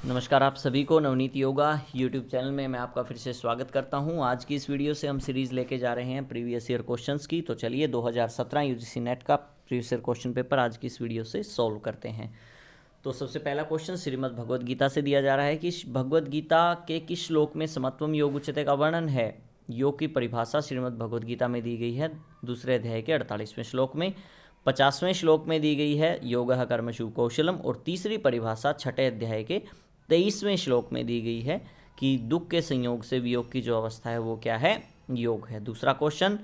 नमस्कार आप सभी को नवनीत योगा यूट्यूब चैनल में मैं आपका फिर से स्वागत करता हूं। आज की इस वीडियो से हम सीरीज़ लेके जा रहे हैं प्रीवियस ईयर क्वेश्चंस की। तो चलिए 2017 यूजीसी नेट का प्रीवियस ईयर क्वेश्चन पेपर आज की इस वीडियो से सॉल्व करते हैं। तो सबसे पहला क्वेश्चन श्रीमद् भगवद गीता से दिया जा रहा है कि भगवद गीता के किस श्लोक में समत्वम योग उच्यते का वर्णन है। योग की परिभाषा श्रीमद् भगवद गीता में दी गई है दूसरे अध्याय के 48वें श्लोक में। 50वें श्लोक में दी गई है योगः कर्मसु कौशलम, और तीसरी परिभाषा छठे अध्याय के 23वें श्लोक में दी गई है कि दुख के संयोग से वियोग की जो अवस्था है वो क्या है, योग है। दूसरा क्वेश्चन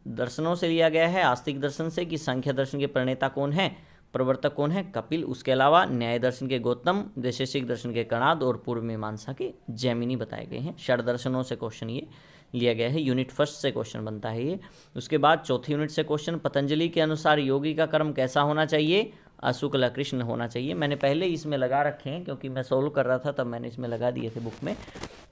दर्शनों से लिया गया है, आस्तिक दर्शन से कि सांख्य दर्शन के प्रणेता कौन है, प्रवर्तक कौन है, कपिल। उसके अलावा न्याय दर्शन के गौतम, वैशेषिक दर्शन के कणाद और पूर्व मीमांसा के जैमिनी बताए गए हैं। षड दर्शनों से क्वेश्चन ये लिया गया है, यूनिट फर्स्ट से क्वेश्चन बनता है ये। उसके बाद चौथी यूनिट से क्वेश्चन पतंजलि के अनुसार योगी का कर्म कैसा होना चाहिए, अशुक्ल कृष्ण होना चाहिए। मैंने पहले इसमें लगा रखे हैं क्योंकि मैं सोल्व कर रहा था तब मैंने इसमें लगा दिए थे बुक में,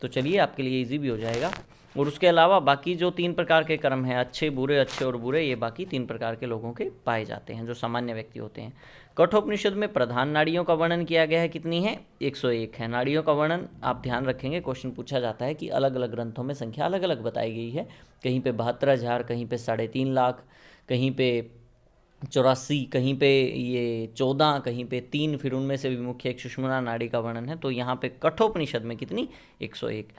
तो चलिए आपके लिए इजी भी हो जाएगा। और उसके अलावा बाकी जो 3 प्रकार के कर्म हैं, अच्छे बुरे, अच्छे और बुरे, ये बाकी 3 प्रकार के लोगों के पाए जाते हैं जो सामान्य व्यक्ति होते हैं। कठोपनिषद में प्रधान नाड़ियों का वर्णन किया गया है, कितनी है, 101 है। नाड़ियों का वर्णन आप ध्यान रखेंगे, क्वेश्चन पूछा जाता है कि अलग अलग ग्रंथों में संख्या अलग अलग बताई गई है। कहीं पे 72,000, कहीं पे 3.5 लाख, कहीं पे 84, कहीं पे ये 14, कहीं पे 3, फिर उनमें से भी मुख्य एक सुषुम्ना नाड़ी का वर्णन है। तो यहाँ पे कठोपनिषद में कितनी, 101।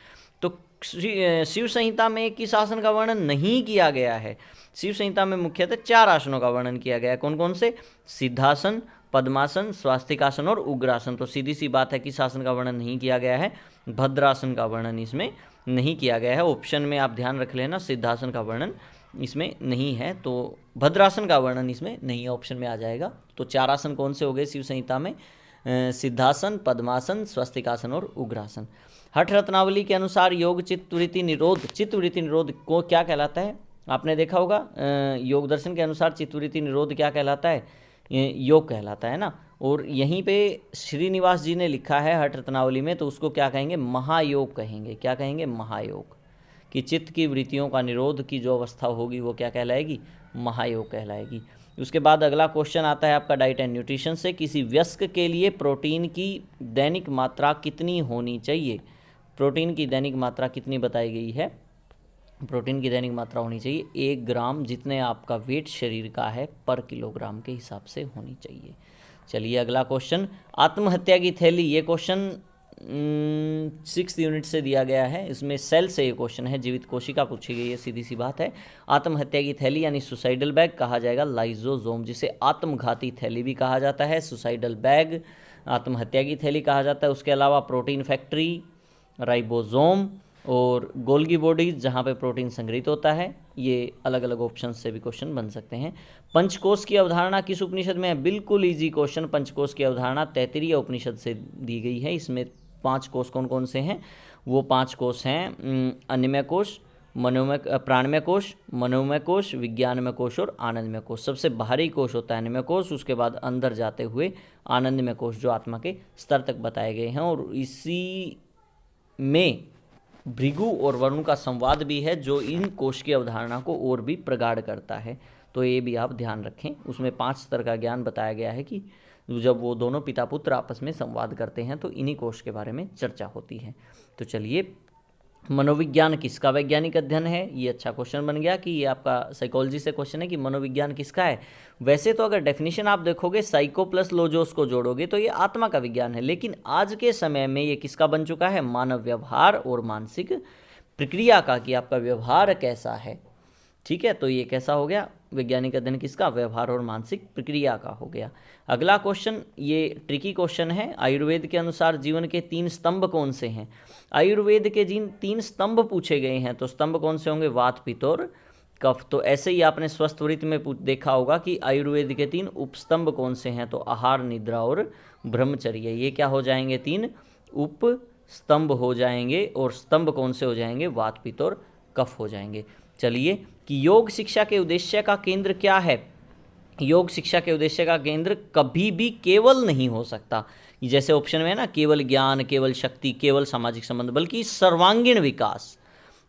तो शिव संहिता में किस आसन का वर्णन नहीं किया गया है। शिव संहिता में मुख्यतः 4 आसनों का वर्णन किया गया है। कौन कौन से, सिद्धासन, पद्मासन, स्वास्तिकासन और उग्रासन। तो सीधी सी बात है किस आसन का वर्णन नहीं किया गया है, भद्रासन का वर्णन इसमें नहीं किया गया है। ऑप्शन में आप ध्यान रख लेना, सिद्धासन का वर्णन इसमें नहीं है, तो भद्रासन का वर्णन इसमें नहीं है, ऑप्शन में आ जाएगा। तो 4 आसन कौन से हो गए शिव संहिता में, सिद्धासन, पद्मासन, स्वस्तिकासन और उग्रासन। हठ रत्नावली के अनुसार योग चित्तवृत्ति निरोध को क्या कहलाता है, आपने देखा होगा। योग दर्शन के अनुसार चित्तवृत्ति निरोध क्या कहलाता है, योग कहलाता है ना। और यहीं पे श्रीनिवास जी ने लिखा है हठ रत्नावली में, तो उसको क्या कहेंगे, महायोग कहेंगे। क्या कहेंगे, महायोग। कि चित्त की वृत्तियों का निरोध की जो अवस्था होगी वो क्या कहलाएगी, महायोग कहलाएगी। उसके बाद अगला क्वेश्चन आता है आपका डाइट एंड न्यूट्रिशन से। किसी वयस्क के लिए प्रोटीन की दैनिक मात्रा कितनी होनी चाहिए। प्रोटीन की दैनिक मात्रा कितनी बताई गई है, प्रोटीन की दैनिक मात्रा होनी चाहिए 1 ग्राम, जितने आपका वेट शरीर का है पर किलोग्राम के हिसाब से होनी चाहिए। चलिए अगला क्वेश्चन, आत्महत्या की थैली। ये क्वेश्चन 6th यूनिट से दिया गया है। इसमें सेल से ये क्वेश्चन है, जीवित कोशिका पूछी गई है, सीधी सी बात है। आत्महत्या की थैली यानी सुसाइडल बैग कहा जाएगा लाइजोजोम, जिसे आत्मघाती थैली भी कहा जाता है। सुसाइडल बैग आत्महत्या की थैली कहा जाता है। उसके अलावा प्रोटीन फैक्ट्री, राइबोसोम और गोल्गी बॉडीज जहाँ पे प्रोटीन संग्रहित होता है, ये अलग अलग ऑप्शन से भी क्वेश्चन बन सकते हैं। पंचकोश की अवधारणा किस उपनिषद में है, बिल्कुल इजी क्वेश्चन। पंचकोश की अवधारणा तैत्तिरीय उपनिषद से दी गई है। इसमें 5 कोश कौन कौन से हैं, वो 5 कोश हैं, अन्नमय कोश, मनोमय, प्राणमय कोश, मनोमय कोश, विज्ञानमय कोश और आनंदमय कोश। सबसे बाहरी कोश होता है अन्नमय कोश, उसके बाद अंदर जाते हुए आनंदमय कोश जो आत्मा के स्तर तक बताए गए हैं। और इसी में भृगु और वरुण का संवाद भी है जो इन कोश की अवधारणा को और भी प्रगाढ़ करता है। तो ये भी आप ध्यान रखें, उसमें 5 स्तर का ज्ञान बताया गया है कि जब वो दोनों पिता पुत्र आपस में संवाद करते हैं तो इन्हीं कोश के बारे में चर्चा होती है। तो चलिए, मनोविज्ञान किसका वैज्ञानिक अध्ययन है, ये अच्छा क्वेश्चन बन गया कि ये आपका साइकोलॉजी से क्वेश्चन है कि मनोविज्ञान किसका है। वैसे तो अगर डेफिनेशन आप देखोगे साइको प्लस लोजोस को जोड़ोगे तो ये आत्मा का विज्ञान है, लेकिन आज के समय में ये किसका बन चुका है, मानव व्यवहार और मानसिक प्रक्रिया का, कि आपका व्यवहार कैसा है। ठीक है, तो ये कैसा हो गया, वैज्ञानिक अध्ययन किसका, व्यवहार और मानसिक प्रक्रिया का हो गया। अगला क्वेश्चन ये ट्रिकी क्वेश्चन है, आयुर्वेद के अनुसार जीवन के 3 स्तंभ कौन से हैं। आयुर्वेद के जिन 3 स्तंभ पूछे गए हैं, तो स्तंभ कौन से होंगे, वात, पित्त और कफ। तो ऐसे ही आपने स्वस्थ वृत्ति में देखा होगा कि आयुर्वेद के 3 उपस्तंभ कौन से हैं, तो आहार, निद्रा और ब्रह्मचर्य। ये क्या हो जाएंगे, 3 उप स्तंभ हो जाएंगे, और स्तंभ कौन से हो जाएंगे, वात, पित्त और कफ हो जाएंगे। चलिए, कि योग शिक्षा के उद्देश्य का केंद्र क्या है। योग शिक्षा के उद्देश्य का केंद्र कभी भी केवल नहीं हो सकता, जैसे ऑप्शन में है ना, केवल ज्ञान, केवल शक्ति, केवल सामाजिक संबंध, बल्कि सर्वांगीण विकास।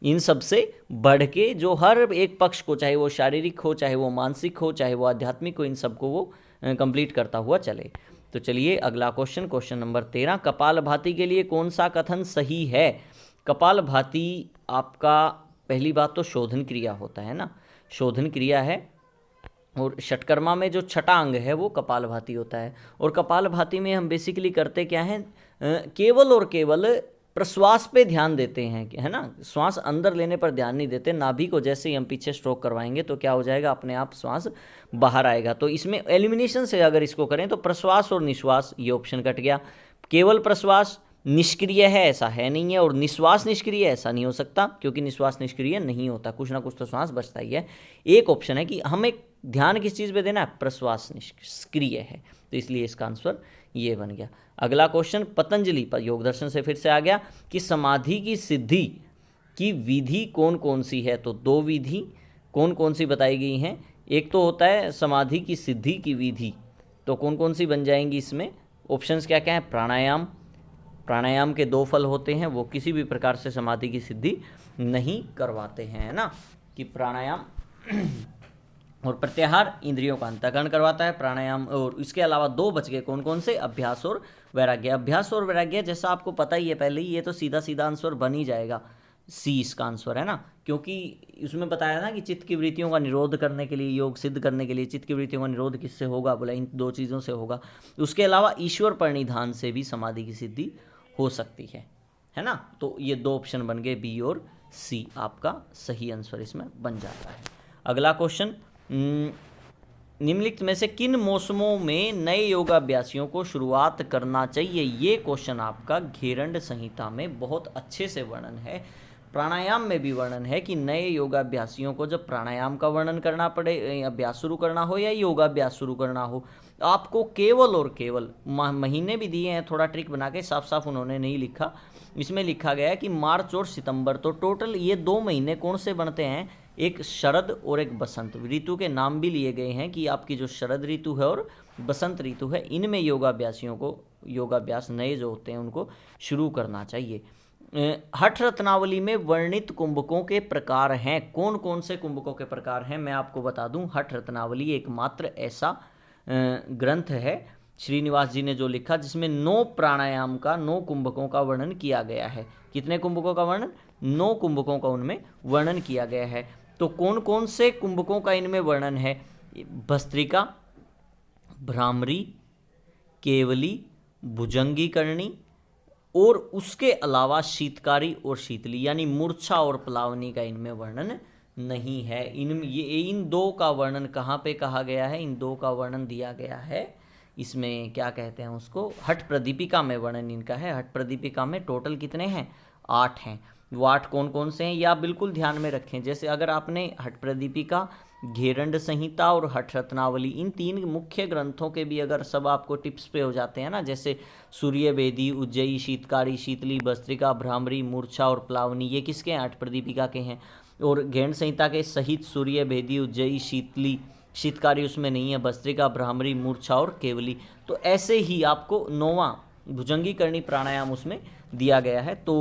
इन सब से बढ़ के जो हर एक पक्ष को, चाहे वो शारीरिक हो, चाहे वो मानसिक हो, चाहे वो आध्यात्मिक हो, इन सबको वो कंप्लीट करता हुआ चले। तो चलिए अगला क्वेश्चन, क्वेश्चन नंबर 13, कपालभाति के लिए कौन सा कथन सही है? कपालभाति आपका पहली बात तो शोधन क्रिया होता है ना, शोधन क्रिया है, और षटकर्मा में जो छठा अंग है वो कपालभाति होता है। और कपालभाति में हम बेसिकली करते क्या हैं, केवल और केवल प्रश्वास पे ध्यान देते हैं, है ना, श्वास अंदर लेने पर ध्यान नहीं देते। नाभि को जैसे ही हम पीछे स्ट्रोक करवाएंगे तो क्या हो जाएगा, अपने आप श्वास बाहर आएगा। तो इसमें एलिमिनेशन से अगर इसको करें तो प्रश्वास और निश्वास, ये ऑप्शन कट गया। केवल प्रश्वास निष्क्रिय है ऐसा है नहीं है, और निश्वास निष्क्रिय ऐसा नहीं हो सकता, क्योंकि निश्वास निष्क्रिय नहीं होता, कुछ ना कुछ तो श्वास बचता ही है। एक ऑप्शन है कि हमें ध्यान किस चीज़ पे देना है, प्रश्वास निष्क्रिय है, तो इसलिए इसका आंसर ये बन गया। अगला क्वेश्चन पतंजलि पर योग दर्शन से फिर से आ गया कि समाधि की सिद्धि की विधि कौन कौन सी है? तो दो विधि कौन कौन सी बताई गई हैं। एक तो होता है समाधि की सिद्धि की विधि, तो कौन कौन सी बन जाएंगी इसमें? ऑप्शंस क्या क्या है? प्राणायाम, प्राणायाम के दो फल होते हैं, वो किसी भी प्रकार से समाधि की सिद्धि नहीं करवाते हैं, है ना, कि प्राणायाम और प्रत्याहार इंद्रियों का अंतःकरण करवाता है प्राणायाम। और इसके अलावा दो बच गए, कौन कौन से? अभ्यास और वैराग्य। अभ्यास और वैराग्य जैसा आपको पता ही है पहले ही, ये तो सीधा सीधा आंसर बन ही जाएगा, सी इसका आंसर है ना, क्योंकि उसमें बताया ना कि चित्त की वृत्तियों का निरोध करने के लिए, योग सिद्ध करने के लिए चित्त की वृत्तियों का निरोध किससे होगा? बोला इन दो चीज़ों से होगा। उसके अलावा ईश्वर परिनिधान से भी समाधि की सिद्धि हो सकती है ना। तो ये दो ऑप्शन बन गए, बी और सी आपका सही आंसर इसमें बन जाता है। अगला क्वेश्चन, निम्नलिखित में से किन मौसमों में नए योगाभ्यासियों को शुरुआत करना चाहिए? ये क्वेश्चन आपका घेरंड संहिता में बहुत अच्छे से वर्णन है। प्राणायाम में भी वर्णन है कि नए योगाभ्यासियों को जब प्राणायाम का वर्णन करना पड़े, अभ्यास शुरू करना हो या योगाभ्यास शुरू करना हो, आपको केवल और केवल महीने भी दिए हैं, थोड़ा ट्रिक बना के, साफ साफ उन्होंने नहीं लिखा, इसमें लिखा गया है कि मार्च और सितंबर, तो टोटल ये 2 महीने कौन से बनते हैं? एक शरद और एक बसंत। ऋतु के नाम भी लिए गए हैं कि आपकी जो शरद ऋतु है और बसंत ऋतु है, इनमें योगाभ्यासियों को योगाभ्यास नए जो होते हैं उनको शुरू करना चाहिए। हठ रत्नावली में वर्णित कुंभकों के प्रकार हैं, कौन कौन से कुंभकों के प्रकार हैं? मैं आपको बता दूं, हठ रत्नावली एकमात्र ऐसा ग्रंथ है श्रीनिवास जी ने जो लिखा जिसमें 9 प्राणायाम का, 9 कुंभकों का वर्णन किया गया है। कितने कुंभकों का वर्णन? 9 कुंभकों का उनमें वर्णन किया गया है। तो कौन कौन से कुंभकों का इनमें वर्णन है? भस्त्रिका, भ्रामरी, केवली, भुजंगीकरणी, और उसके अलावा शीतकारी और शीतली, यानी मूर्छा और प्लावनी का इनमें वर्णन नहीं है। इन 2 का वर्णन कहाँ पे कहा गया है? इन 2 का वर्णन दिया गया है इसमें, क्या कहते हैं उसको, हठ प्रदीपिका में वर्णन इनका है। हठ प्रदीपिका में टोटल कितने हैं? 8 हैं। वो 8 कौन कौन से हैं ये आप बिल्कुल ध्यान में रखें। जैसे अगर आपने हठ प्रदीपिका, घेरंड संहिता और हठ रत्नावली, इन 3 मुख्य ग्रंथों के भी अगर सब आपको टिप्स पे हो जाते हैं ना, जैसे सूर्य वेदी, उज्जयी, शीतकारी, शीतली, भस्त्रिका, भ्रामरी, मूर्छा और प्लावनी, ये किसके हैं? हठ प्रदीपिका के हैं। और घेरंड संहिता के सहित सूर्य वेदी, उज्जयी, शीतली, शीतकारी उसमें नहीं है, भस्त्रिका, भ्रामरी, मूर्छा और केवली। तो ऐसे ही आपको 9वां भुजंगीकरणी प्राणायाम उसमें दिया गया है। तो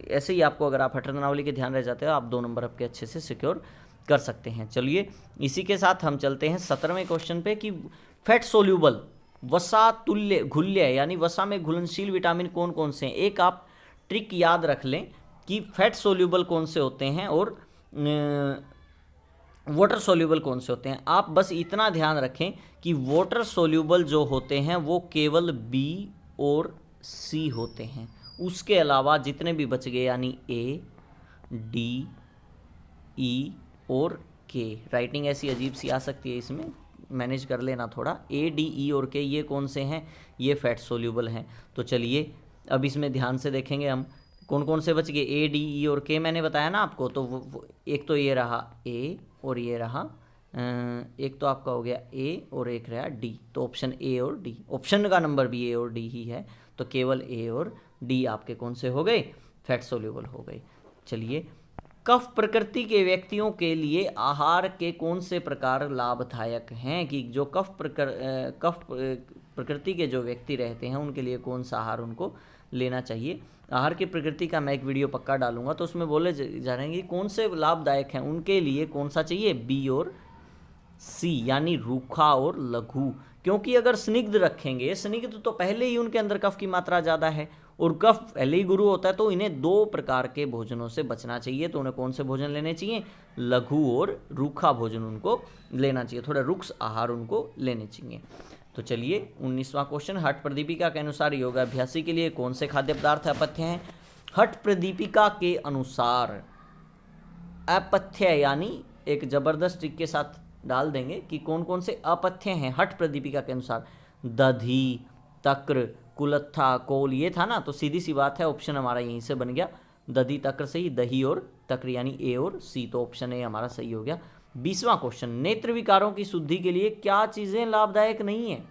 ऐसे ही आपको, अगर आप हठ रत्नावली के ध्यान रह जाते हो, आप 2 नंबर आपके अच्छे से सिक्योर कर सकते हैं। चलिए इसी के साथ हम चलते हैं 17वें क्वेश्चन पे कि फैट सोल्यूबल, वसा तुल्य घुल्य, यानी वसा में घुलनशील विटामिन कौन कौन से हैं? एक आप ट्रिक याद रख लें कि फैट सोल्यूबल कौन से होते हैं और वाटर सोल्यूबल कौन से होते हैं। आप बस इतना ध्यान रखें कि वाटर सोल्यूबल जो होते हैं वो केवल बी और सी होते हैं। उसके अलावा जितने भी बच गए, यानी ए, डी, ई और के, राइटिंग ऐसी अजीब सी आ सकती है इसमें, मैनेज कर लेना थोड़ा। ए, डी, ई और के ये कौन से हैं? ये फैट सोल्यूबल हैं। तो चलिए अब इसमें ध्यान से देखेंगे हम कौन कौन से बच गए। ए, डी, ई और के मैंने बताया ना आपको, तो वो एक तो ये रहा ए और ये रहा, एक तो आपका हो गया ए और एक रहा डी। तो ऑप्शन ए और डी, ऑप्शन का नंबर भी ए और डी ही है, तो केवल ए और डी आपके कौन से हो गए? फैट सोल्यूबल हो गए। चलिए, कफ प्रकृति के व्यक्तियों के लिए आहार के कौन से प्रकार लाभदायक हैं? कि जो कफ प्रकृति के जो व्यक्ति रहते हैं उनके लिए कौन सा आहार उनको लेना चाहिए? आहार की प्रकृति का मैं एक वीडियो पक्का डालूंगा, तो उसमें बोले जा रहे हैं कि कौन से लाभदायक हैं, उनके लिए कौन सा चाहिए? बी और सी, यानी रूखा और लघु, क्योंकि अगर स्निग्ध रखेंगे, स्निग्ध तो पहले ही उनके अंदर कफ की मात्रा ज़्यादा है और कफ पहले ही गुरु होता है, तो इन्हें 2 प्रकार के भोजनों से बचना चाहिए। तो उन्हें कौन से भोजन लेने चाहिए? लघु और रूखा भोजन उनको लेना चाहिए, थोड़ा रुक्ष आहार उनको लेने चाहिए। तो चलिए 19वां क्वेश्चन, हठ प्रदीपिका के अनुसार योगाभ्यासी के लिए कौन से खाद्य पदार्थ अपथ्य हैं? हठ प्रदीपिका के अनुसार अपथ्य यानी एक जबरदस्त ट्रिक के साथ डाल देंगे कि कौन कौन से अपथ्य हैं हठ प्रदीपिका के अनुसार। दधी, तक्र, कुलत्था, कोल, ये था ना, तो सीधी सी बात है ऑप्शन हमारा यहीं से बन गया। दधी तक्र से ही दही और तक्र यानी ए और सी, तो ऑप्शन ए हमारा सही हो गया। 20वां क्वेश्चन, नेत्र विकारों की शुद्धि के लिए क्या चीज़ें लाभदायक नहीं है?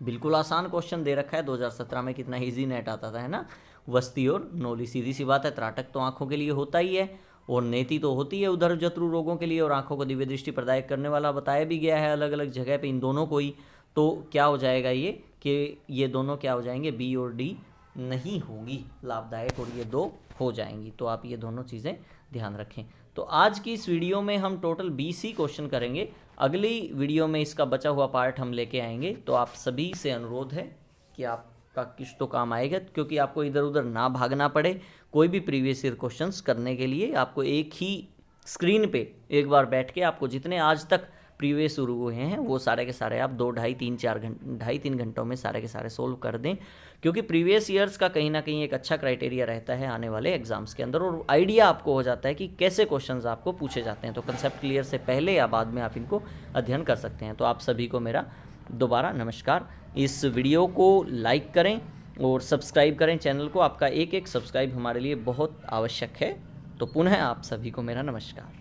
बिल्कुल आसान क्वेश्चन दे रखा है, 2017 में कितना इजी नेट आता था, है ना। वस्ती और नौली, सीधी सी बात है, त्राटक तो आंखों के लिए होता ही है और नेति तो होती है उधर जत्रु रोगों के लिए, और आंखों को दिव्य दृष्टि प्रदायक करने वाला बताया भी गया है अलग अलग जगह पे इन दोनों को ही। तो क्या हो जाएगा ये कि ये दोनों क्या हो जाएंगे? बी और डी नहीं होगी लाभदायक, और ये 2 हो जाएंगी। तो आप ये दोनों चीज़ें ध्यान रखें। तो आज की इस वीडियो में हम टोटल 20 ही क्वेश्चन करेंगे, अगली वीडियो में इसका बचा हुआ पार्ट हम लेके आएंगे। तो आप सभी से अनुरोध है कि आपका कुछ तो काम आएगा, क्योंकि आपको इधर उधर ना भागना पड़े। कोई भी प्रीवियस ईयर क्वेश्चंस करने के लिए आपको एक ही स्क्रीन पे एक बार बैठ के आपको जितने आज तक प्रीवियस शुरू हुए हैं वो सारे के सारे आप 2 ढाई 3 घंटों में सारे के सारे सोल्व कर दें, क्योंकि प्रीवियस ईयर्स का कहीं ना कहीं एक अच्छा क्राइटेरिया रहता है आने वाले एग्जाम्स के अंदर, और आइडिया आपको हो जाता है कि कैसे क्वेश्चंस आपको पूछे जाते हैं। तो कंसेप्ट क्लियर से पहले या बाद में आप इनको अध्ययन कर सकते हैं। तो आप सभी को मेरा दोबारा नमस्कार। इस वीडियो को लाइक करें और सब्सक्राइब करें चैनल को। आपका एक एक सब्सक्राइब हमारे लिए बहुत आवश्यक है। तो पुनः आप सभी को मेरा नमस्कार।